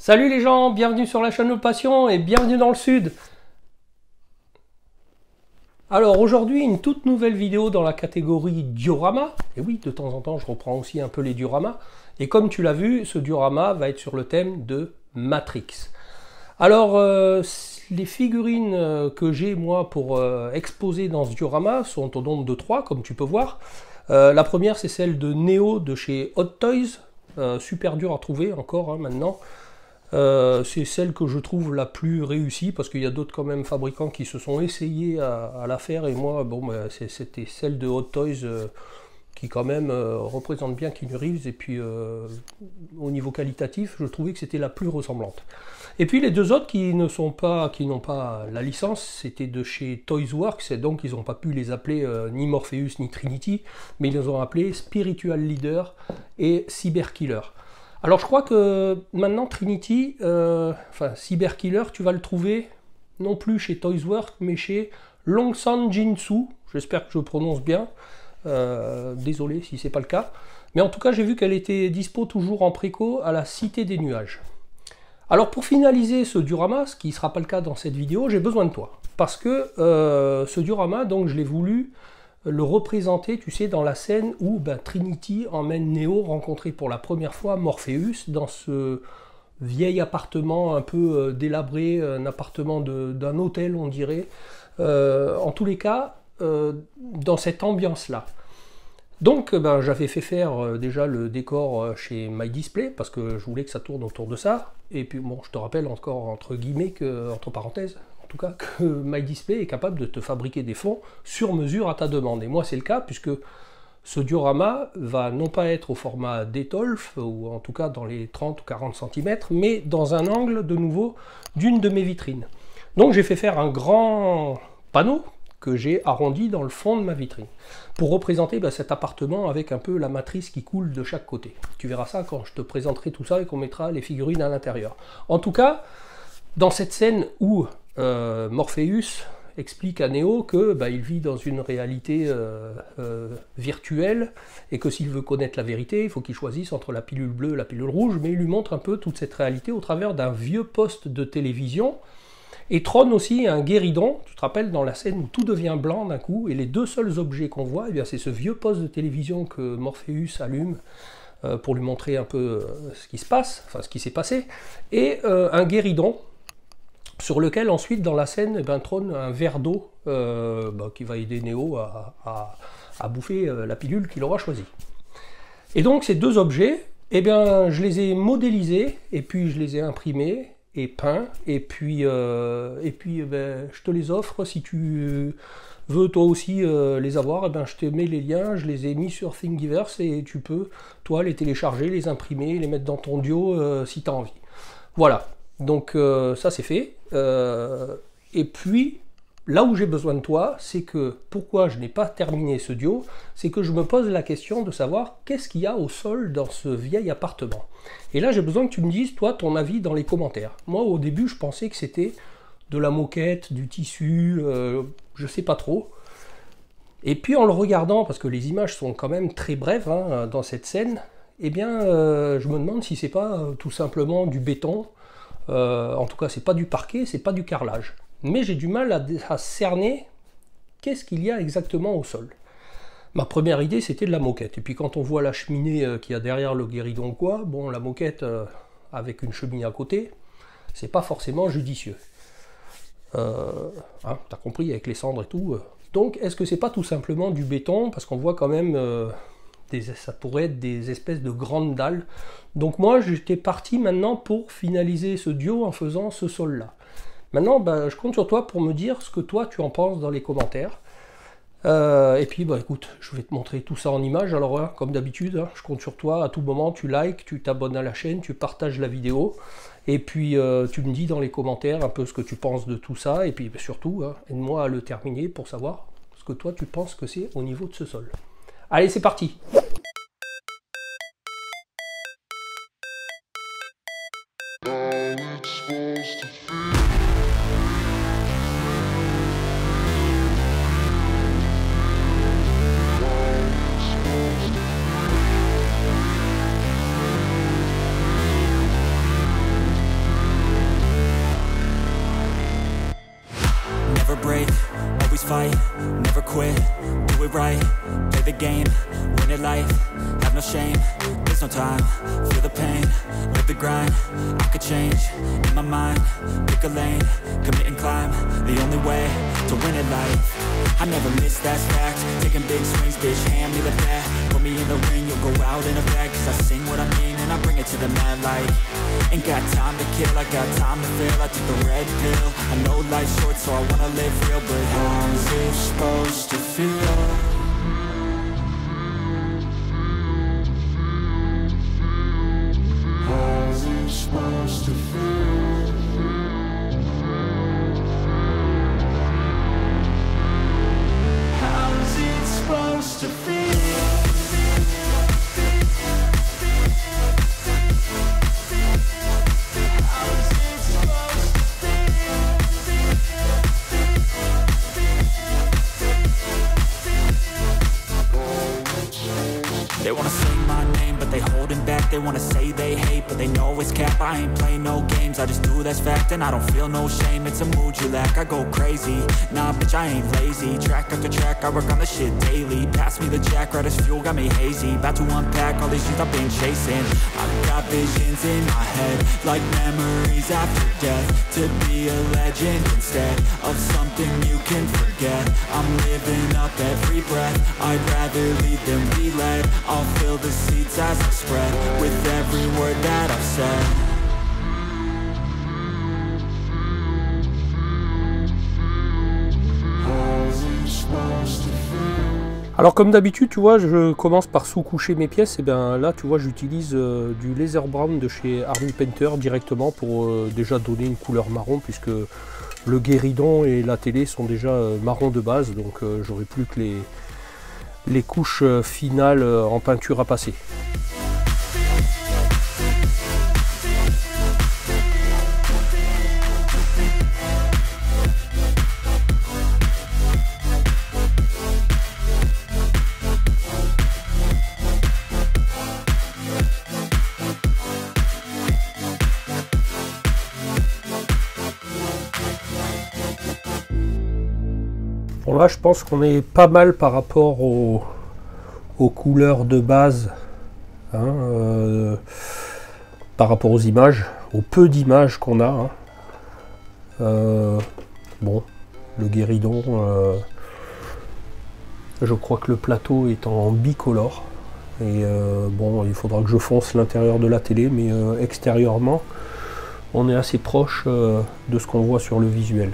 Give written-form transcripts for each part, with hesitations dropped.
Salut les gens, bienvenue sur la chaîne de Passion et bienvenue dans le Sud. Alors aujourd'hui, une toute nouvelle vidéo dans la catégorie diorama. Et oui, de temps en temps, je reprends aussi un peu les dioramas. Et comme tu l'as vu, ce diorama va être sur le thème de Matrix. Alors, les figurines que j'ai moi pour exposer dans ce diorama sont au nombre de 3, comme tu peux voir. La première, c'est celle de Neo de chez Hot Toys. Super dur à trouver encore maintenant. C'est celle que je trouve la plus réussie parce qu'il y a d'autres quand même fabricants qui se sont essayés à la faire et moi bon c'était celle de Hot Toys qui quand même représente bien Keanu Reeves et puis au niveau qualitatif je trouvais que c'était la plus ressemblante. Et puis les deux autres qui n'ont pas la licence, c'était de chez Toysworks et donc ils n'ont pas pu les appeler ni Morpheus ni Trinity, mais ils les ont appelés Spiritual Leader et Cyber Killer. Alors je crois que maintenant Trinity, Cyber Killer, tu vas le trouver non plus chez Toysworks, mais chez Longsan Jinsu. J'espère que je prononce bien. Désolé si c'est pas le cas. Mais en tout cas, j'ai vu qu'elle était dispo toujours en préco à la Cité des Nuages. Alors pour finaliser ce diorama, ce qui ne sera pas le cas dans cette vidéo, j'ai besoin de toi. Parce que ce diorama, donc je l'ai voulu le représenter, tu sais, dans la scène où Trinity emmène Neo rencontrer pour la première fois Morpheus dans ce vieil appartement un peu délabré, un appartement d'un hôtel on dirait, en tous les cas dans cette ambiance-là. Donc j'avais fait faire déjà le décor chez MyDisplay parce que je voulais que ça tourne autour de ça, et puis bon, je te rappelle encore entre guillemets, entre parenthèses, que MyDisplay est capable de te fabriquer des fonds sur mesure à ta demande. Et moi c'est le cas puisque ce diorama va non pas être au format d'étolfe, ou en tout cas dans les 30 ou 40 cm, mais dans un angle de nouveau d'une de mes vitrines. Donc j'ai fait faire un grand panneau que j'ai arrondi dans le fond de ma vitrine pour représenter cet appartement avec un peu la matrice qui coule de chaque côté. Tu verras ça quand je te présenterai tout ça et qu'on mettra les figurines à l'intérieur. En tout cas, dans cette scène où Morpheus explique à Neo que il vit dans une réalité virtuelle et que s'il veut connaître la vérité, il faut qu'il choisisse entre la pilule bleue et la pilule rouge, mais il lui montre un peu toute cette réalité au travers d'un vieux poste de télévision et trône aussi un guéridon. Tu te rappelles dans la scène où tout devient blanc d'un coup et les deux seuls objets qu'on voit, c'est ce vieux poste de télévision que Morpheus allume pour lui montrer un peu ce qui se passe, enfin ce qui s'est passé, et un guéridon sur lequel ensuite dans la scène trône un verre d'eau qui va aider Neo à bouffer la pilule qu'il aura choisie. Et donc ces deux objets, je les ai modélisés et puis je les ai imprimés et peints et puis je te les offre si tu veux toi aussi les avoir. Je te mets les liens, je les ai mis sur Thingiverse et tu peux toi les télécharger, les imprimer, les mettre dans ton dio si tu as envie. Voilà. Donc ça c'est fait, et puis là où j'ai besoin de toi, c'est que pourquoi je n'ai pas terminé ce dio, c'est que je me pose la question de savoir qu'est-ce qu'il y a au sol dans ce vieil appartement. Et là j'ai besoin que tu me dises toi ton avis dans les commentaires. Moi au début je pensais que c'était de la moquette, du tissu, je sais pas trop. Et puis en le regardant, parce que les images sont quand même très brèves dans cette scène, je me demande si c'est pas tout simplement du béton. En tout cas c'est pas du parquet, c'est pas du carrelage, mais j'ai du mal à cerner qu'est-ce qu'il y a exactement au sol. Ma première idée c'était de la moquette, et puis quand on voit la cheminée qu'il y a derrière le guéridon quoi, bon la moquette avec une cheminée à côté, c'est pas forcément judicieux. T'as compris avec les cendres et tout. Donc est-ce que c'est pas tout simplement du béton, parce qu'on voit quand même ça pourrait être des espèces de grandes dalles. Donc moi j'étais parti maintenant pour finaliser ce dio en faisant ce sol là. Maintenant je compte sur toi pour me dire ce que toi tu en penses dans les commentaires. Et puis écoute, je vais te montrer tout ça en images. Alors comme d'habitude, je compte sur toi à tout moment, tu likes, tu t'abonnes à la chaîne, tu partages la vidéo. Et puis tu me dis dans les commentaires un peu ce que tu penses de tout ça. Et puis surtout, aide-moi à le terminer pour savoir ce que toi tu penses que c'est au niveau de ce sol. Allez, c'est parti! Never break, always fight, never quit, do it right, play the game, win it life, have no shame, there's no time, feel the pain, live the grind, I could change, in my mind, pick a lane, commit and climb, the only way to win it life. I never miss, that's fact, taking big swings, bitch, hand me the bat, put me in the ring, you'll go out in a bag, cause I sing what I mean and I bring it to the mad light. Ain't got time to kill, I got time to feel, I took the red pill, I know life's short so I wanna live real, but how's it supposed to feel? How's it supposed to feel? How's it supposed to feel? They wanna sing my name, but they holding back. They wanna say they hate, but they know it's cap. I ain't play no games, I just do, that's fact. And I don't feel no shame, it's a mood you lack. I go crazy, nah bitch I ain't lazy. Track after track, I work on the shit daily. Pass me the jack, right as fuel, got me hazy. About to unpack all these things I've been chasing. I've got visions in my head, like memories after death. To be a legend instead of something you can forget. I'm living up every breath, I'd rather lead than be led. I'll fill the seats as I spread with every word that I've said. Alors comme d'habitude, tu vois, je commence par sous-coucher mes pièces. Et bien là, tu vois, j'utilise du laser brown de chez Army Painter directement pour déjà donner une couleur marron, puisque le guéridon et la télé sont déjà marron de base. Donc j'aurai plus que les couches finales en peinture à passer. Bon là je pense qu'on est pas mal par rapport aux couleurs de base, hein, par rapport aux images, au peu d'images qu'on a. Hein. Bon, le guéridon, je crois que le plateau est en bicolore. Et bon, il faudra que je fonce l'intérieur de la télé, mais extérieurement, on est assez proche de ce qu'on voit sur le visuel.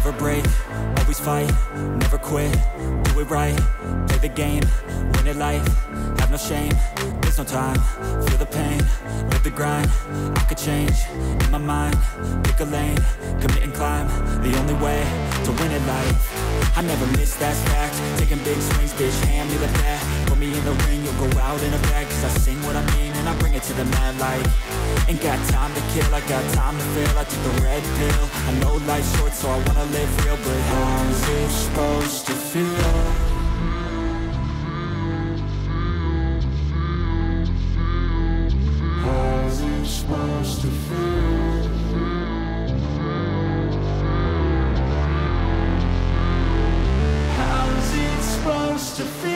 Never break, always fight, never quit, do it right, play the game, win it life, have no shame, there's no time, feel the pain, live the grind, I could change, in my mind, pick a lane, commit and climb, the only way to win it life. I never miss, that's fact, taking big swings, bitch, hand me the bat, put me in the ring, you'll go out in a bag, cause I sing what I mean and I bring it to the mad light. Ain't got time to kill, I got time to feel, I took the red pill, I know life's short so I wanna live real, but how's it supposed to feel? How's it supposed to feel? How's it supposed to feel?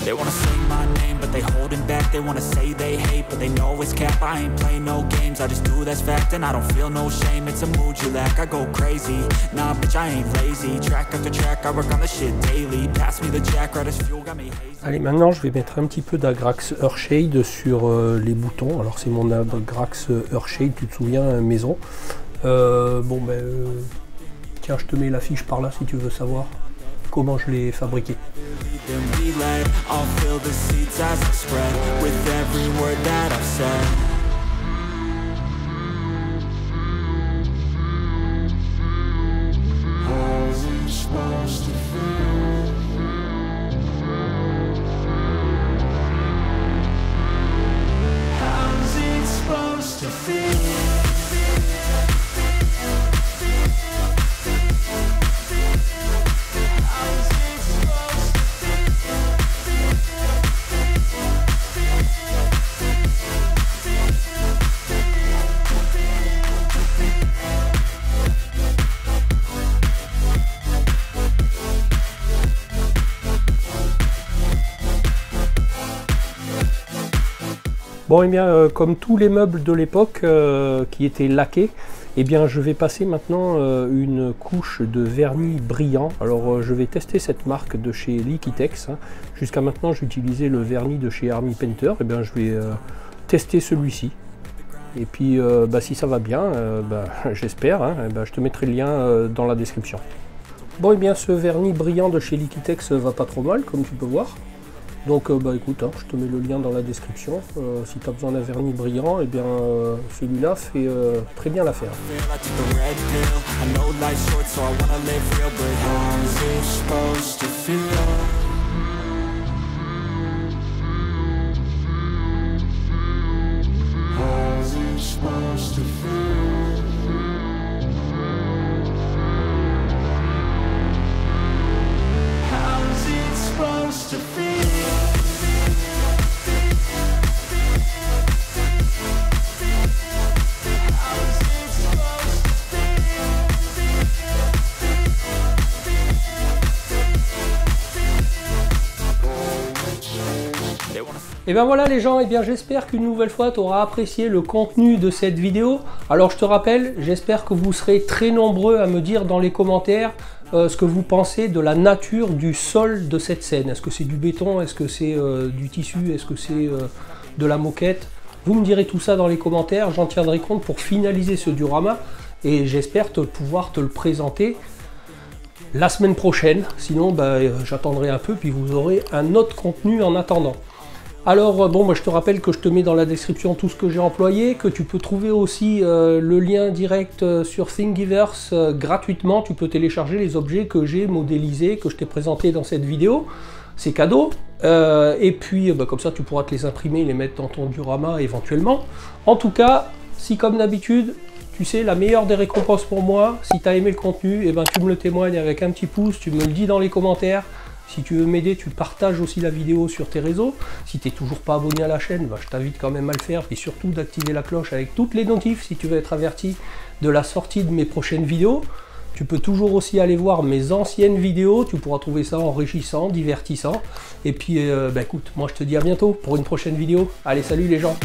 They wanna sing my name, but they holding back. They wanna say they hate, but they know it's cap. I ain't play no games, I just do, that's fact. And I don't feel no shame, it's a mood you lack. I go crazy, nah bitch I ain't lazy. Track after track, I work on the shit daily. Pass me the jack, right as fuel, got me hazy. Allez, maintenant je vais mettre un petit peu d'Agrax Earthshade sur les boutons. Alors c'est mon Agrax Earthshade, tu te souviens, maison. Bon ben, tiens, je te mets la fiche par là si tu veux savoir comment je l'ai fabriqué. Bon, et bien, comme tous les meubles de l'époque qui étaient laqués, eh bien, je vais passer maintenant une couche de vernis brillant. Alors, je vais tester cette marque de chez Liquitex. Hein. Jusqu'à maintenant, j'utilisais le vernis de chez Army Painter. Eh bien, je vais tester celui-ci. Et puis, si ça va bien, j'espère, hein, je te mettrai le lien dans la description. Bon, et bien, ce vernis brillant de chez Liquitex va pas trop mal, comme tu peux voir. Donc écoute, hein, je te mets le lien dans la description. Si tu as besoin d'un vernis brillant, eh bien celui-là fait très bien l'affaire. Et bien voilà les gens, et bien j'espère qu'une nouvelle fois tu auras apprécié le contenu de cette vidéo. Alors je te rappelle, j'espère que vous serez très nombreux à me dire dans les commentaires ce que vous pensez de la nature du sol de cette scène. Est-ce que c'est du béton, est-ce que c'est du tissu, est-ce que c'est de la moquette? Vous me direz tout ça dans les commentaires, j'en tiendrai compte pour finaliser ce diorama et j'espère pouvoir te le présenter la semaine prochaine. Sinon j'attendrai un peu puis vous aurez un autre contenu en attendant. Alors bon, moi je te rappelle que je te mets dans la description tout ce que j'ai employé, que tu peux trouver aussi le lien direct sur Thingiverse gratuitement. Tu peux télécharger les objets que j'ai modélisés, que je t'ai présentés dans cette vidéo. C'est cadeau. Et puis comme ça tu pourras te les imprimer et les mettre dans ton diorama éventuellement. En tout cas, si comme d'habitude, tu sais, la meilleure des récompenses pour moi, si tu as aimé le contenu, tu me le témoignes avec un petit pouce, tu me le dis dans les commentaires. Si tu veux m'aider, tu partages aussi la vidéo sur tes réseaux. Si tu n'es toujours pas abonné à la chaîne, je t'invite quand même à le faire. Et surtout d'activer la cloche avec toutes les notifs si tu veux être averti de la sortie de mes prochaines vidéos. Tu peux toujours aussi aller voir mes anciennes vidéos. Tu pourras trouver ça enrichissant, divertissant. Et puis, écoute, moi je te dis à bientôt pour une prochaine vidéo. Allez, salut les gens!